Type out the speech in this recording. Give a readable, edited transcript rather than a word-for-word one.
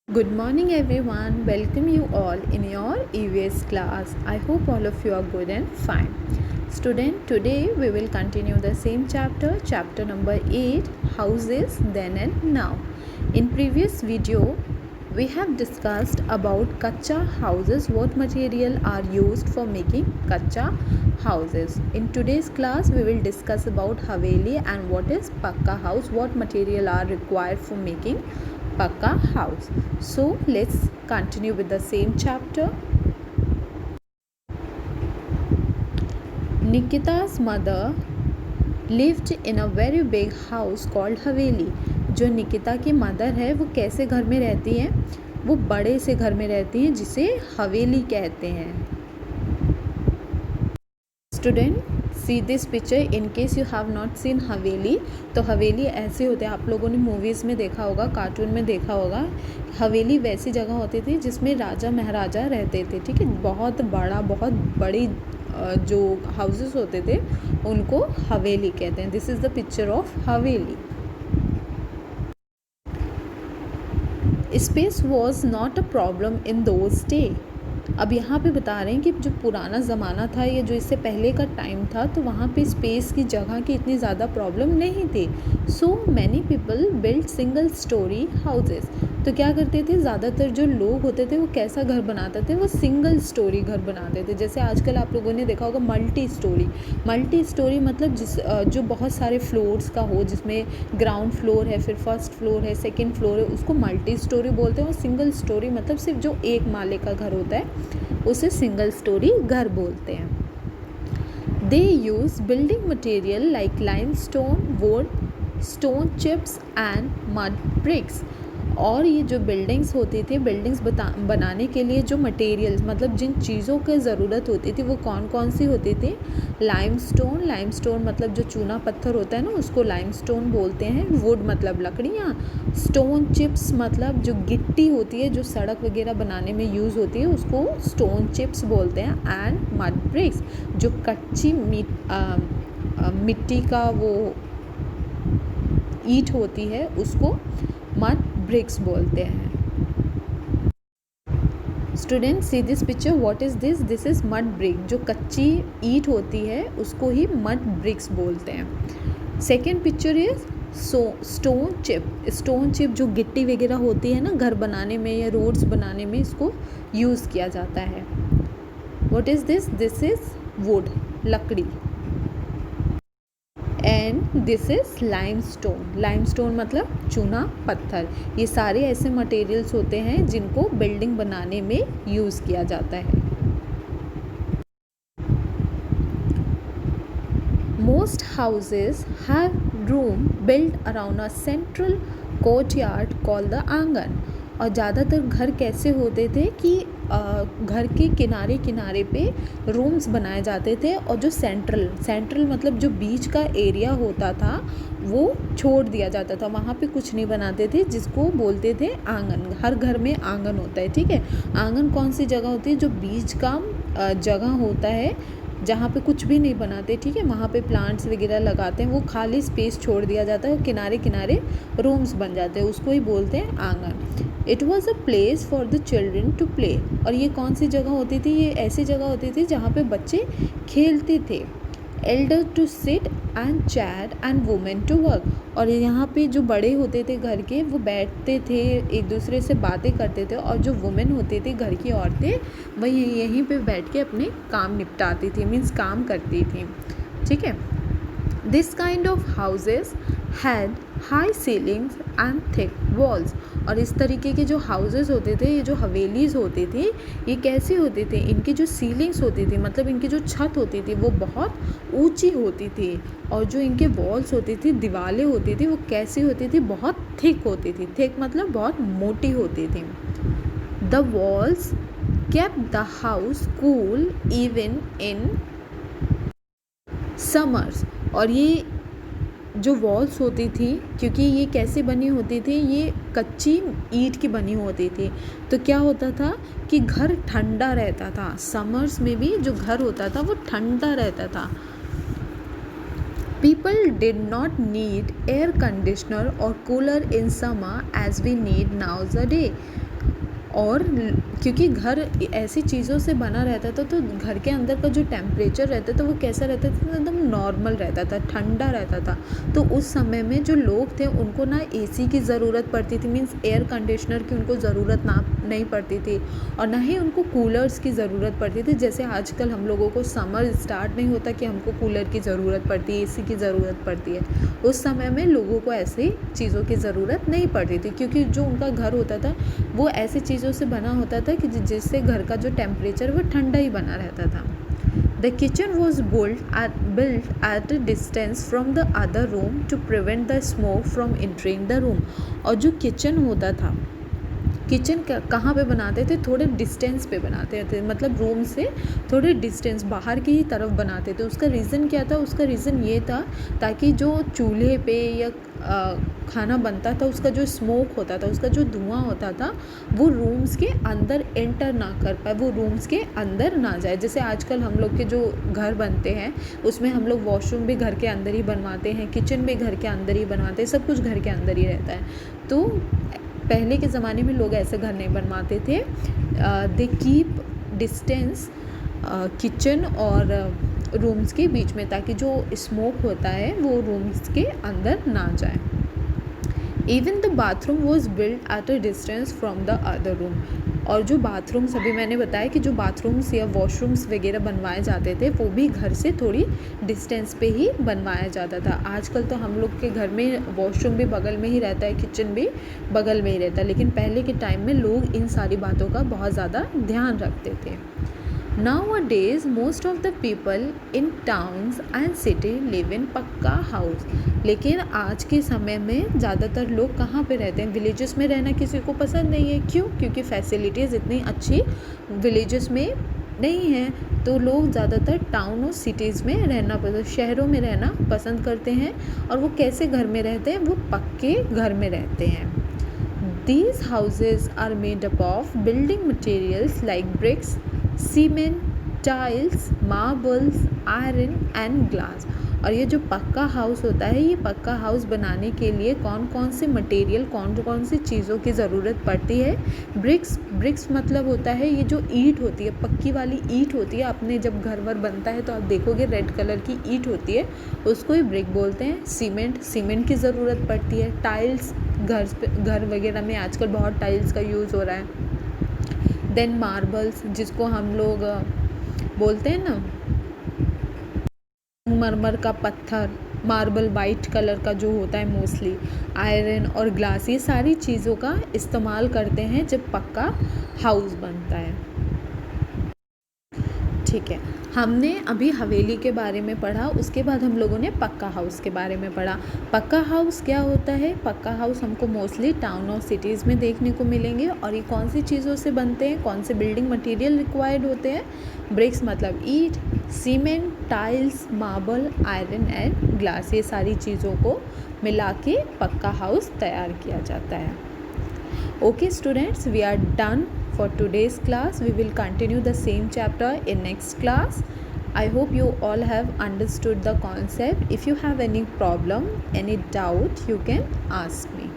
Good morning everyone. Welcome you all in your EVS class. I hope all of you are good and fine. Student, today we will continue the same chapter number 8, houses then and now. In previous video, we have discussed about kacha houses, what material are used for making kacha houses. In today's class, we will discuss about haveli and what is pakka house, what material are required for making pakka house. So let's continue with the same chapter. Nikita's mother lived in a very big house called haveli. जो निकिता की mother है वो कैसे घर में रहती हैं? वो बड़े से घर में रहती हैं जिसे हवेली कहते हैं. Student, see this picture in case you have not seen हवेली. तो हवेली ऐसे होते हैं, आप लोगों ने मूवीज़ में देखा होगा, कार्टून में देखा होगा. हवेली वैसी जगह होती थी जिसमें राजा महाराजा रहते थे. ठीक है, बहुत बड़ा, बहुत बड़ी जो हाउसेस होते थे उनको हवेली कहते हैं. This is the picture of haveli. Space was not a problem in those day. अब यहाँ पे बता रहे हैं कि जो पुराना ज़माना था या जो इससे पहले का टाइम था तो वहाँ पे स्पेस की, जगह की इतनी ज़्यादा प्रॉब्लम नहीं थी. So many people build single storey houses. तो क्या करते थे, ज़्यादातर जो लोग होते थे वो कैसा घर बनाते थे, वो सिंगल स्टोरी घर बनाते थे. जैसे आजकल आप लोगों ने देखा होगा मल्टी स्टोरी मतलब जो बहुत सारे फ्लोर्स का हो, जिसमें ग्राउंड फ्लोर है, फिर फर्स्ट फ्लोर है, सेकेंड फ्लोर है, उसको मल्टी स्टोरी बोलते हैं. और सिंगल स्टोरी मतलब सिर्फ जो एक माले का घर होता है उसे सिंगल स्टोरी घर बोलते हैं. They use building material like limestone, wood, stone chips and mud bricks. और ये जो बिल्डिंग्स होती थी, बिल्डिंग्स बनाने के लिए जो मटेरियल्स मतलब जिन चीज़ों की ज़रूरत होती थी वो कौन कौन सी होती थी. लाइमस्टोन मतलब जो चूना पत्थर होता है ना, उसको लाइमस्टोन बोलते हैं. वुड मतलब लकड़ियाँ. स्टोन चिप्स मतलब जो गिट्टी होती है जो सड़क वगैरह बनाने में यूज़ होती है उसको स्टोन चिप्स बोलते हैं. एंड मड ब्रिक्स जो कच्ची मिट्टी का वो ईंट होती है उसको मड ब्रिक्स बोलते हैं. Student, see this picture. What is this? This is mud brick. जो कच्ची ईंट होती है उसको ही मड ब्रिक्स बोलते हैं. Second picture is stone chip जो गिट्टी वगैरह होती है ना घर बनाने में या रोड्स बनाने में, इसको यूज़ किया जाता है. What is this? This is would, लकड़ी. एंड दिस इज़ लाइमस्टोन मतलब चूना पत्थर. ये सारे ऐसे मटेरियल्स होते हैं जिनको बिल्डिंग बनाने में यूज़ किया जाता है. Most houses have room built around a central courtyard called the आंगन. और ज़्यादातर घर कैसे होते थे कि घर के किनारे किनारे पे रूम्स बनाए जाते थे और जो सेंट्रल मतलब जो बीच का एरिया होता था वो छोड़ दिया जाता था. वहाँ पे कुछ नहीं बनाते थे, जिसको बोलते थे आंगन. हर घर में आंगन होता है. ठीक है, आंगन कौन सी जगह होती है? जो बीच का जगह होता है जहाँ पे कुछ भी नहीं बनाते. ठीक है, वहाँ पे प्लांट्स वगैरह लगाते हैं, वो खाली स्पेस छोड़ दिया जाता है और किनारे किनारे रूम्स बन जाते हैं, उसको ही बोलते हैं आंगन. It was a place for the children to play. और ये कौन सी जगह होती थी? ये ऐसी जगह होती थी जहाँ पे बच्चे खेलते थे. Elder to sit and chat and women to work. और यहाँ पे जो बड़े होते थे घर के वो बैठते थे, एक दूसरे से बातें करते थे. और जो वुमेन होती थी घर की औरतें, वही यहीं पे बैठ के अपने काम निपटाती थी, मीन्स काम करती थी. ठीक है. This kind of houses had high ceilings and thick walls. और इस तरीके के जो हाउसेस होते थे, ये जो हवेलीज़ होती थी, ये कैसी होती थी? इनकी जो सीलिंग्स होती थी मतलब इनकी जो छत होती थी वो बहुत ऊंची होती थी. और जो इनके वॉल्स होती थी, दीवारें होती थी, वो कैसी होती थी? बहुत थिक होती थी. थिक मतलब बहुत मोटी होती थी. The walls kept the house cool even in summers. और ये जो वॉल्स होती थी, क्योंकि ये कैसे बनी होती थी, ये कच्ची ईंट की बनी होती थी, तो क्या होता था कि घर ठंडा रहता था. समर्स में भी जो घर होता था वो ठंडा रहता था. People did not need air conditioner और cooler in summer as we need now the day. और क्योंकि घर ऐसी चीज़ों से बना रहता था तो घर के अंदर का जो टेम्परेचर रहता था वो कैसा रहता था, एकदम नॉर्मल रहता था, ठंडा रहता था। तो उस समय में जो लोग थे उनको ना एसी की ज़रूरत पड़ती थी, मीन्स एयर कंडीशनर की उनको ज़रूरत नहीं पड़ती थी, और ना ही उनको कूलर्स की ज़रूरत पड़ती थी। जैसे आजकल हम लोगों को समर स्टार्ट नहीं होता कि हमको कूलर की ज़रूरत पड़ती है, एसी की ज़रूरत पड़ती है। उस समय में लोगों को ऐसी चीज़ों की ज़रूरत नहीं पड़ती थी, क्योंकि जो उनका घर होता था वो ऐसी चीज़ों से बना होता था कि जिससे घर का जो टेम्परेचर वो ठंडा ही बना रहता था। The kitchen was built at a distance from the other room to prevent the smoke from entering the room। और जो किचन होता था, किचन कहाँ पे बनाते थे, थोड़े डिस्टेंस पे बनाते थे, मतलब रूम से थोड़े डिस्टेंस बाहर की ही तरफ बनाते थे। उसका रीज़न क्या था? उसका रीज़न ये था ताकि जो चूल्हे पे या खाना बनता था उसका जो स्मोक होता था, उसका जो धुआं होता था, वो रूम्स के अंदर एंटर ना कर पाए, वो रूम्स के अंदर ना जाए। जैसे आजकल हम लोग के जो घर बनते हैं उसमें हम लोग वॉशरूम भी घर के अंदर ही बनवाते हैं, किचन भी घर के अंदर ही बनवाते हैं, सब कुछ घर के अंदर ही रहता है। तो पहले के ज़माने में लोग ऐसे घर नहीं बनवाते थे। दे कीप डिस्टेंस किचन और रूम्स के बीच में, ताकि जो स्मोक होता है वो रूम्स के अंदर ना जाए। Even the bathroom was build at a distance from the other room. और जो बाथरूम्स, अभी मैंने बताया कि जो बाथरूम्स या वॉशरूम्स वगैरह बनवाए जाते थे वो भी घर से थोड़ी डिस्टेंस पे ही बनवाया जाता था। आजकल तो हम लोग के घर में वॉशरूम भी बगल में ही रहता है, किचन भी बगल में ही रहता है, लेकिन पहले के टाइम में लोग इन सारी बातों का बहुत ज़्यादा ध्यान रखते थे। Nowadays, most of the people in towns and city live in पक्का हाउस। लेकिन आज के समय में ज़्यादातर लोग कहाँ पे रहते हैं? विलेजेस में रहना किसी को पसंद नहीं है। क्यों? क्योंकि फैसिलिटीज़ इतनी अच्छी विलेजेस में नहीं है, तो लोग ज़्यादातर टाउन और सिटीज़ में रहना पसंद, शहरों में रहना पसंद करते हैं। और वो कैसे घर में रहते हैं? वो पक्के घर में रहते हैं। These houses are made up of building materials like bricks, cement, tiles, marbles, iron and glass। और ये जो पक्का हाउस होता है, ये पक्का हाउस बनाने के लिए कौन कौन से मटेरियल, कौन कौन सी चीज़ों की ज़रूरत पड़ती है? ब्रिक्स मतलब होता है ये जो ईंट होती है, पक्की वाली ईंट होती है। आपने जब घर वर बनता है तो आप देखोगे रेड कलर की ईंट होती है, उसको ही ब्रिक बोलते हैं। सीमेंट की ज़रूरत पड़ती है। टाइल्स, घर वगैरह में आजकल बहुत टाइल्स का यूज़ हो रहा है। देन मार्बल्स, जिसको हम लोग बोलते हैं ना मरमर का पत्थर, मार्बल वाइट कलर का जो होता है मोस्टली। आयरन और ग्लास, ये सारी चीज़ों का इस्तेमाल करते हैं जब पक्का हाउस बनता है। ठीक है, हमने अभी हवेली के बारे में पढ़ा, उसके बाद हम लोगों ने पक्का हाउस के बारे में पढ़ा। पक्का हाउस क्या होता है? पक्का हाउस हमको मोस्टली टाउन और सिटीज़ में देखने को मिलेंगे। और ये कौन सी चीज़ों से बनते हैं, कौन से बिल्डिंग मटेरियल रिक्वायर्ड होते हैं? ब्रिक्स मतलब ईंट, cement, tiles, marble, iron and glass, ये सारी चीज़ों को मिला के पक्का हाउस तैयार किया जाता है। Okay students, we are done for today's class. We will continue the same chapter in next class. I hope you all have understood the concept. If you have any problem, any doubt, you can ask me.